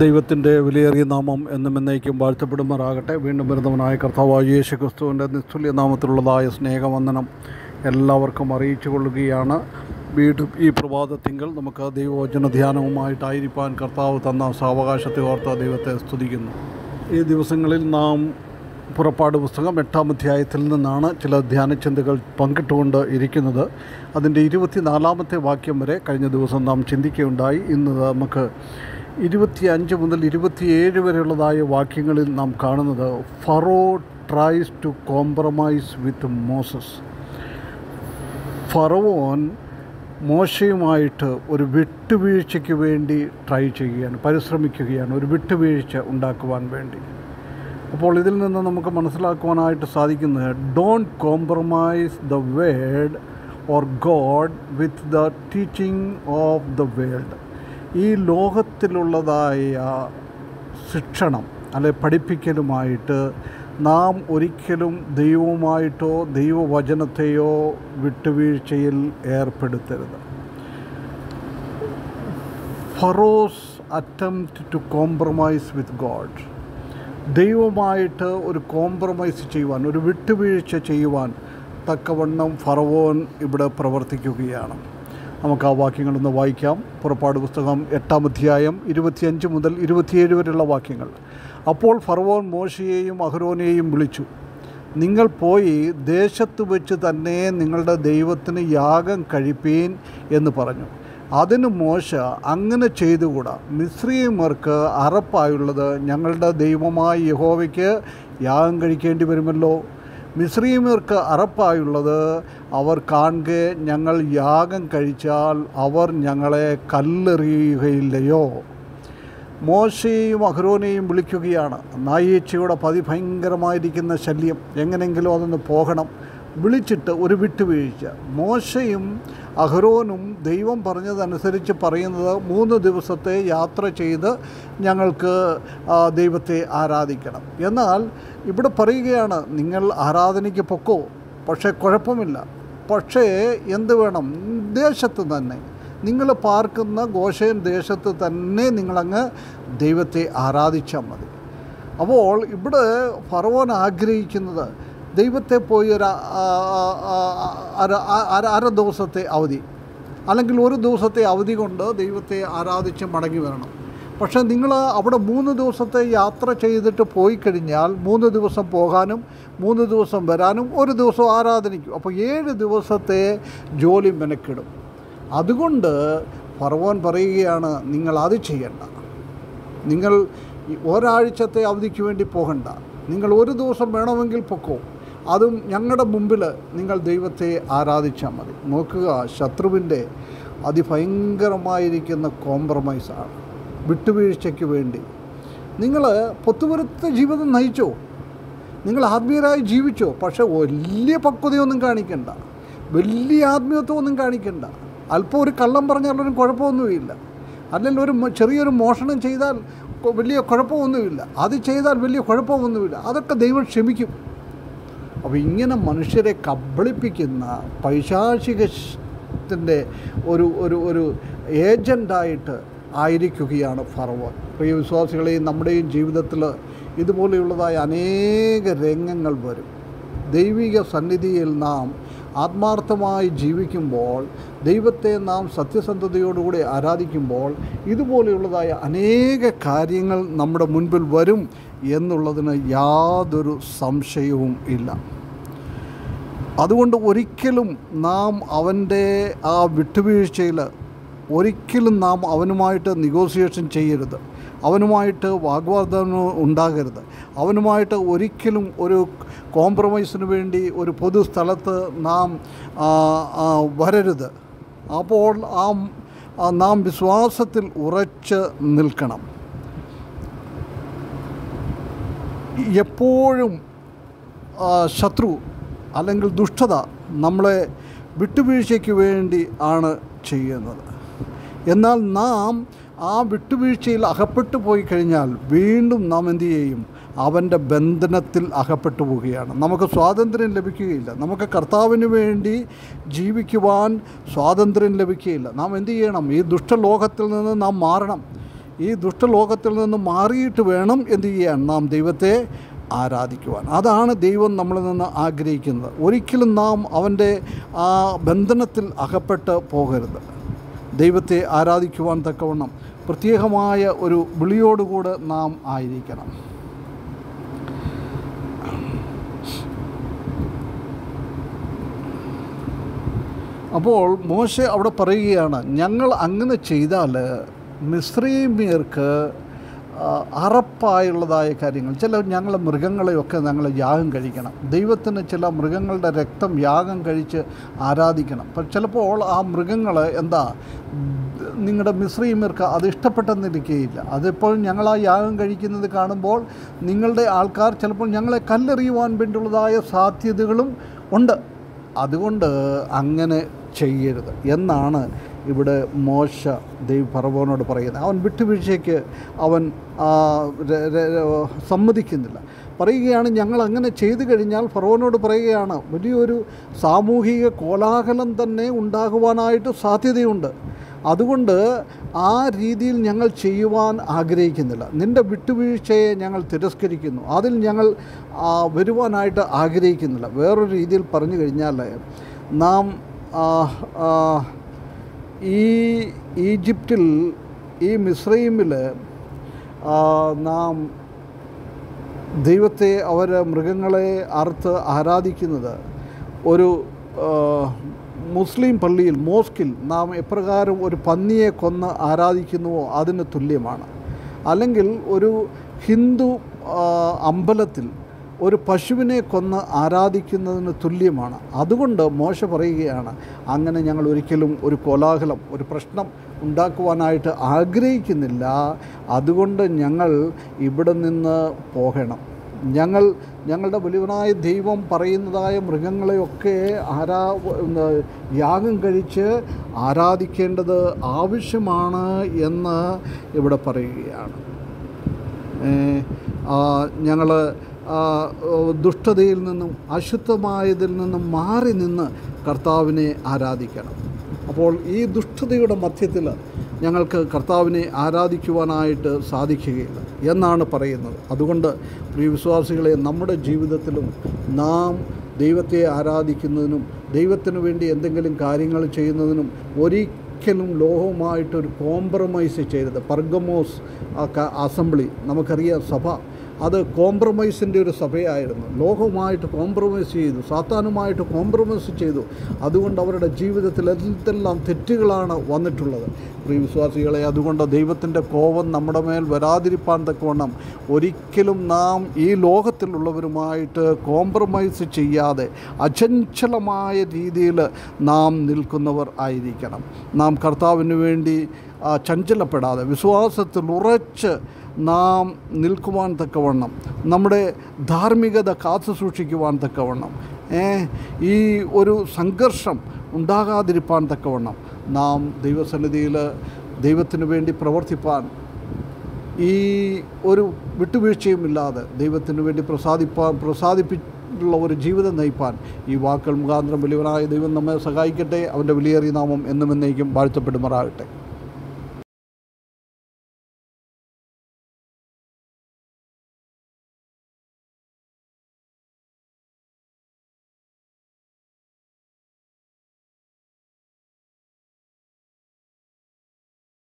ദൈവത്തിൻ്റെ വിലയേറിയ നാമം എന്നും എന്നേക്കും വാഴ്ത്തപ്പെടുമാറാകട്ടെ. വീണ്ടും വരുന്നവനായ കർത്താവായ യേശു ക്രിസ്തുവിൻ്റെ നിസ്തുല്യ നാമത്തിലുള്ളതായ സ്നേഹവന്ദനം എല്ലാവർക്കും അറിയിച്ചു കൊള്ളുകയാണ്. വീണ്ടും ഈ പ്രഭാതത്തിങ്കൽ നമുക്ക് ദൈവവചന ധ്യാനവുമായിട്ടായിരിക്കാൻ കർത്താവ് തന്ന സാവകാശത്തെ ഓർത്ത ദൈവത്തെ സ്തുതിക്കുന്നു. ഈ ദിവസങ്ങളിൽ നാം പുറപ്പാട് പുസ്തകം 8-ാം അധ്യായത്തിൽ നിന്നാണ് ചില ധ്യാനചിന്തകൾ പങ്കിട്ടുകൊണ്ട് ഇരിക്കുന്നത്. അതിൻ്റെ 24-ാമത്തെ വാക്യം വരെ കഴിഞ്ഞ ദിവസം നാം ചിന്തിക്കുകയുണ്ടായി. ഇന്ന് നമുക്ക് 25 മുതൽ 27 വരെയുള്ളതായ വാക്യങ്ങളിൽ നാം കാണുന്നത് Pharaoh tries to compromise with Moses. ഫറവോൻ മോശയുമായിട്ട് ഒരു വിട്ടുവീഴ്ചയ്ക്ക് വേണ്ടി ട്രൈ ചെയ്യുകയാണ്, പരിശ്രമിക്കുകയാണ്, ഒരു വിട്ടുവീഴ്ച ഉണ്ടാക്കുവാൻ വേണ്ടി. അപ്പോൾ ഇതിൽ നിന്ന് നമുക്ക് മനസ്സിലാക്കുവാനായിട്ട് സാധിക്കുന്നത്, don't compromise the word of God with the teaching of the world. ഈ ലോകത്തിലുള്ളതായ ശിക്ഷണം അല്ലെ പഠിപ്പിക്കലുമായിട്ട് നാം ഒരിക്കലും ദൈവവുമായിട്ടോ ദൈവവചനത്തെയോ വിട്ടുവീഴ്ചയിൽ ഏർപ്പെടുത്തരുത്. Pharaoh's attempt to compromise with God. ദൈവമായിട്ട് ഒരു കോംപ്രമൈസ് ചെയ്യുവാൻ, ഒരു വിട്ടുവീഴ്ച ചെയ്യുവാൻ തക്കവണ്ണം ഫറവോൻ ഇവിടെ പ്രവർത്തിക്കുകയാണ്. നമുക്ക് ആ വാക്യങ്ങളൊന്ന് വായിക്കാം. പുറപ്പാട് പുസ്തകം 8-ാം അധ്യായം 25 മുതൽ 27 വരെയുള്ള വാക്യങ്ങൾ. അപ്പോൾ ഫറവോൻ മോശയെയും അഹരോനെയും വിളിച്ചു, നിങ്ങൾ പോയി ദേശത്ത് വെച്ച് തന്നെ നിങ്ങളുടെ ദൈവത്തിന് യാഗം കഴിപ്പീൻ എന്ന് പറഞ്ഞു. അതിന് മോശ, അങ്ങനെ ചെയ്തുകൂടാ, മിസ്രയീമ്യർക്ക് അറപ്പായുള്ളത് ഞങ്ങളുടെ ദൈവമായ യഹോവയ്ക്ക് യാഗം കഴിക്കേണ്ടി വരുമല്ലോ. മിസ്രയീമ്യർക്ക് അറപ്പായുള്ളത് അവർ കാണുക, ഞങ്ങൾ യാഗം കഴിച്ചാൽ അവർ ഞങ്ങളെ കല്ലെറിയുകയില്ലയോ. മോശയെയും അഹരോനെയും വിളിക്കുകയാണ്. നായീച്ചയുടെ അതിഭയങ്കരമായിരിക്കുന്ന ശല്യം, എങ്ങനെയെങ്കിലും അതൊന്ന് പോകണം. വിളിച്ചിട്ട് ഒരു വിട്ടുവീഴ്ച. മോശയും അഹരോനും ദൈവം പറഞ്ഞതനുസരിച്ച് പറയുന്നത് 3 ദിവസത്തെ യാത്ര ചെയ്ത് ഞങ്ങൾക്ക് ദൈവത്തെ ആരാധിക്കണം. എന്നാൽ ഇവിടെ പറയുകയാണ്, നിങ്ങൾ ആരാധനയ്ക്ക് പൊക്കോ, പക്ഷേ കുഴപ്പമില്ല, പക്ഷേ എന്ത് വേണം, ദേശത്ത് തന്നെ നിങ്ങൾ പാർക്കുന്ന ഗോശേൻ ദേശത്ത് തന്നെ നിങ്ങളങ്ങ് ദൈവത്തെ ആരാധിച്ചാൽ മതി. അപ്പോൾ ഇവിടെ ഫറവോൻ ആഗ്രഹിക്കുന്നത് ദൈവത്തെ പോയി അര ദിവസത്തെ അവധി അല്ലെങ്കിൽ 1 ദിവസത്തെ അവധി കൊണ്ട് ദൈവത്തെ ആരാധിച്ച് മടങ്ങി വരണം. പക്ഷേ നിങ്ങൾ അവിടെ 3 ദിവസത്തെ യാത്ര ചെയ്തിട്ട് പോയി കഴിഞ്ഞാൽ 3 ദിവസം പോകാനും 3 ദിവസം വരാനും 1 ദിവസം ആരാധനയ്ക്കും, അപ്പോൾ 7 ദിവസത്തെ ജോലി മെനക്കിടും. അതുകൊണ്ട് ഫറവോൻ പറയുകയാണ്, നിങ്ങൾ അത് ചെയ്യണ്ട, നിങ്ങൾ ഒരാഴ്ചത്തെ അവധിക്ക് വേണ്ടി പോകണ്ട, നിങ്ങൾ 1 ദിവസം വേണമെങ്കിൽ പൊക്കോ, അതും ഞങ്ങളുടെ മുമ്പിൽ നിങ്ങൾ ദൈവത്തെ ആരാധിച്ചാൽ മതി. നോക്കുക, ശത്രുവിൻ്റെ അതിഭയങ്കരമായിരിക്കുന്ന കോംപ്രമൈസാണ്, വിട്ടുവീഴ്ചയ്ക്ക് വേണ്ടി. നിങ്ങൾ പൊത്തുവരുത്ത ജീവിതം നയിച്ചോ, നിങ്ങൾ ആത്മീയരായി ജീവിച്ചോ, പക്ഷേ വലിയ പക്വതയൊന്നും കാണിക്കണ്ട, വലിയ ആത്മീയത്വമൊന്നും കാണിക്കണ്ട. അല്പം ഒരു കള്ളം പറഞ്ഞാലൊന്നും കുഴപ്പമൊന്നുമില്ല, അല്ലെങ്കിൽ ഒരു ചെറിയൊരു മോഷണം ചെയ്താൽ വലിയ കുഴപ്പമൊന്നുമില്ല, അത് ചെയ്താൽ വലിയ കുഴപ്പമൊന്നുമില്ല, അതൊക്കെ ദൈവം ക്ഷമിക്കും. അപ്പോൾ ഇങ്ങനെ മനുഷ്യരെ കബളിപ്പിക്കുന്ന പൈശാചികത്തിൻ്റെ ഒരു ഏജൻ്റായിട്ട് ആയിരിക്കുകയാണ് ഫറവോൻ. പ്രിയ വിശ്വാസികളെ, നമ്മുടെയും ജീവിതത്തിൽ ഇതുപോലെയുള്ളതായ അനേക രംഗങ്ങൾ വരും. ദൈവിക സന്നിധിയിൽ നാം ആത്മാർത്ഥമായി ജീവിക്കുമ്പോൾ, ദൈവത്തെ നാം സത്യസന്ധതയോടുകൂടി ആരാധിക്കുമ്പോൾ ഇതുപോലെയുള്ളതായ അനേക കാര്യങ്ങൾ നമ്മുടെ മുൻപിൽ വരും എന്നുള്ളതിന് യാതൊരു സംശയവും ഇല്ല. അതുകൊണ്ട് ഒരിക്കലും നാം അവൻ്റെ ആ വിട്ടുവീഴ്ചയിൽ ഒരിക്കലും നാം അവനുമായിട്ട് നെഗോസിയേഷൻ ചെയ്യരുത്, അവനുമായിട്ട് വാഗ്വാദം ഉണ്ടാകരുത്, അവനുമായിട്ട് ഒരിക്കലും ഒരു കോംപ്രമൈസിന് വേണ്ടി ഒരു പൊതുസ്ഥലത്ത് നാം വരരുത്. അപ്പോൾ നാം വിശ്വാസത്തിൽ ഉറച്ച് നിൽക്കണം. എപ്പോഴും ശത്രു അല്ലെങ്കിൽ ദുഷ്ടത നമ്മളെ വിട്ടുവീഴ്ചയ്ക്ക് വേണ്ടി ആണ് ചെയ്യുന്നത്. എന്നാൽ നാം ആ വിട്ടുവീഴ്ചയിൽ അകപ്പെട്ടു പോയി കഴിഞ്ഞാൽ വീണ്ടും നാം എന്തു ചെയ്യും? അവൻ്റെ ബന്ധനത്തിൽ അകപ്പെട്ടു പോവുകയാണ്. നമുക്ക് സ്വാതന്ത്ര്യം ലഭിക്കുകയില്ല, നമുക്ക് കർത്താവിന് വേണ്ടി ജീവിക്കുവാൻ സ്വാതന്ത്ര്യം ലഭിക്കുകയില്ല. നാം എന്തു ചെയ്യണം? ഈ ദുഷ്ടലോകത്തിൽ നിന്ന് നാം മാറണം. ഈ ദുഷ്ടലോകത്തിൽ നിന്ന് മാറിയിട്ട് വേണം എന്ത് ചെയ്യാൻ? നാം ദൈവത്തെ ആരാധിക്കുവാൻ. അതാണ് ദൈവം നമ്മളിൽ നിന്ന് ആഗ്രഹിക്കുന്നത്. ഒരിക്കലും നാം അവൻ്റെ ആ ബന്ധനത്തിൽ അകപ്പെട്ട് പോകരുത്. ദൈവത്തെ ആരാധിക്കുവാൻ തക്കവണ്ണം പ്രത്യേകമായ ഒരു വിളിയോടുകൂടെ നാം ആയിരിക്കണം. അപ്പോൾ മോശെ അവിടെ പറയുകയാണ്, ഞങ്ങൾ അങ്ങനെ ചെയ്താൽ മിസ്രയീമ്യർക്ക് അറപ്പായുള്ളതായ കാര്യങ്ങൾ, ചില ഞങ്ങളെ മൃഗങ്ങളെയൊക്കെ ഞങ്ങൾ യാഗം കഴിക്കണം, ദൈവത്തിന് ചില മൃഗങ്ങളുടെ രക്തം യാഗം കഴിച്ച് ആരാധിക്കണം. പക്ഷെ ചിലപ്പോൾ ആ മൃഗങ്ങൾ നിങ്ങളുടെ മിസ്രയീമ്യർക്ക് അത് ഇഷ്ടപ്പെട്ടെന്നിരിക്കുകയില്ല. അതിപ്പോഴും ഞങ്ങൾ ആ യാഗം കഴിക്കുന്നത് കാണുമ്പോൾ നിങ്ങളുടെ ആൾക്കാർ ചിലപ്പോൾ ഞങ്ങളെ കല്ലെറിയുവാൻ വേണ്ടിയുള്ളതായ സാധ്യതകളും ഉണ്ട്. അതുകൊണ്ട് അങ്ങനെ ചെയ്യരുത് എന്നാണ് ഇവിടെ മോശ ഫറവോനോട് പറയുന്നത്. അവൻ വിട്ടുവീഴ്ചയ്ക്ക് അവൻ സമ്മതിക്കുന്നില്ല. പറയുകയാണ്, ഞങ്ങൾ അങ്ങനെ ചെയ്തു കഴിഞ്ഞാൽ ഫറവോനോട് പറയുകയാണ്, വലിയൊരു സാമൂഹിക കോലാഹലം തന്നെ ഉണ്ടാകുവാനായിട്ട് സാധ്യതയുണ്ട്. അതുകൊണ്ട് ആ രീതിയിൽ ഞങ്ങൾ ചെയ്യുവാൻ ആഗ്രഹിക്കുന്നില്ല. നിൻ്റെ വിട്ടുവീഴ്ചയെ ഞങ്ങൾ തിരസ്കരിക്കുന്നു, അതിൽ ഞങ്ങൾ വരുവാനായിട്ട് ആഗ്രഹിക്കുന്നില്ല. വേറൊരു രീതിയിൽ പറഞ്ഞു കഴിഞ്ഞാൽ, നാം ഈ ഈജിപ്തിൽ, ഈ മിസ്രയീമിൽ നാം ദൈവത്തെ മൃഗങ്ങളെ അറുത്ത് ആരാധിക്കുന്നത് ഒരു മുസ്ലിം പള്ളിയിൽ, മോസ്കിൽ നാം എപ്രകാരം ഒരു പന്നിയെ കൊന്ന് ആരാധിക്കുന്നുവോ അതിന് തുല്യമാണ്. അല്ലെങ്കിൽ ഒരു ഹിന്ദു അമ്പലത്തിൽ ഒരു പശുവിനെ കൊന്ന് ആരാധിക്കുന്നതിന് തുല്യമാണ്. അതുകൊണ്ട് മോശ പറയുകയാണ്, അങ്ങനെ ഞങ്ങൾ ഒരിക്കലും ഒരു കോലാഹലം, ഒരു പ്രശ്നം ഉണ്ടാക്കുവാനായിട്ട് ആഗ്രഹിക്കുന്നില്ല. അതുകൊണ്ട് ഞങ്ങൾ ഇവിടെ നിന്ന് പോകണം. ഞങ്ങളുടെ വലിയവനായ ദൈവം പറയുന്നതായ മൃഗങ്ങളെയൊക്കെ യാഗം കഴിച്ച് ആരാധിക്കേണ്ടത് ആവശ്യമാണ് എന്ന് ഇവിടെ പറയുകയാണ്. ഞങ്ങൾ ദുഷ്ടതയിൽ നിന്നും അശുദ്ധമായതിൽ നിന്നും മാറി നിന്ന് കർത്താവിനെ ആരാധിക്കണം. അപ്പോൾ ഈ ദുഷ്ടതയുടെ മധ്യത്തിൽ ഞങ്ങൾക്ക് കർത്താവിനെ ആരാധിക്കുവാനായിട്ട് സാധിക്കുകയില്ല എന്നാണ് പറയുന്നത്. അതുകൊണ്ട് പ്രിയ വിശ്വാസികളെ, നമ്മുടെ ജീവിതത്തിലും നാം ദൈവത്തെ ആരാധിക്കുന്നതിനും ദൈവത്തിന് വേണ്ടി എന്തെങ്കിലും കാര്യങ്ങൾ ചെയ്യുന്നതിനും ഒരിക്കലും ലോകവുമായിട്ടൊരു കോംപ്രമൈസ് ചെയ്യരുത്. പെർഗമോസ് അസംബ്ലി, നമുക്കറിയാം, സഭ അത് കോംപ്രമൈസിൻ്റെ ഒരു സഭയായിരുന്നു. ലോകവുമായിട്ട് കോംപ്രമൈസ് ചെയ്തു, സാത്താനുമായിട്ട് കോംപ്രമൈസ് ചെയ്തു. അതുകൊണ്ട് അവരുടെ ജീവിതത്തിൽ എന്തെല്ലാം തെറ്റുകളാണ് വന്നിട്ടുള്ളത്. പ്രിയ വിശ്വാസികളെ, അതുകൊണ്ട് ദൈവത്തിൻ്റെ കോപം നമ്മുടെ മേൽ വരാതിരിപ്പാൻ തക്കവണ്ണം ഒരിക്കലും നാം ഈ ലോകത്തിലുള്ളവരുമായിട്ട് കോംപ്രമൈസ് ചെയ്യാതെ അചഞ്ചലമായ രീതിയിൽ നാം നിൽക്കുന്നവർ ആയിരിക്കണം. നാം കർത്താവിന് വേണ്ടി ചഞ്ചലപ്പെടാതെ വിശ്വാസത്തിൽ ഉറച്ച് നാം നിൽക്കുവാൻ തക്കവണ്ണം, നമ്മുടെ ധാർമ്മികത കാത്തു സൂക്ഷിക്കുവാൻ തക്കവണ്ണം, ഈ ഒരു സംഘർഷം ഉണ്ടാകാതിരിപ്പാൻ തക്കവണ്ണം നാം ദൈവസന്നിധിയിൽ ദൈവത്തിന് വേണ്ടി പ്രവർത്തിപ്പാൻ, ഈ ഒരു വിട്ടുവീഴ്ചയുമില്ലാതെ ദൈവത്തിന് വേണ്ടി പ്രസാദിപ്പിച്ചുള്ള ഒരു ജീവിതം നയിപ്പാൻ ഈ വാക്കുകൾ മുഖാന്തരം വലിയവനായ ദൈവം നമ്മെ സഹായിക്കട്ടെ. അവൻ്റെ വിലയേറിയ നാമം എന്നും എന്നേക്കും വാഴ്ത്തപ്പെടുമാറാകട്ടെ.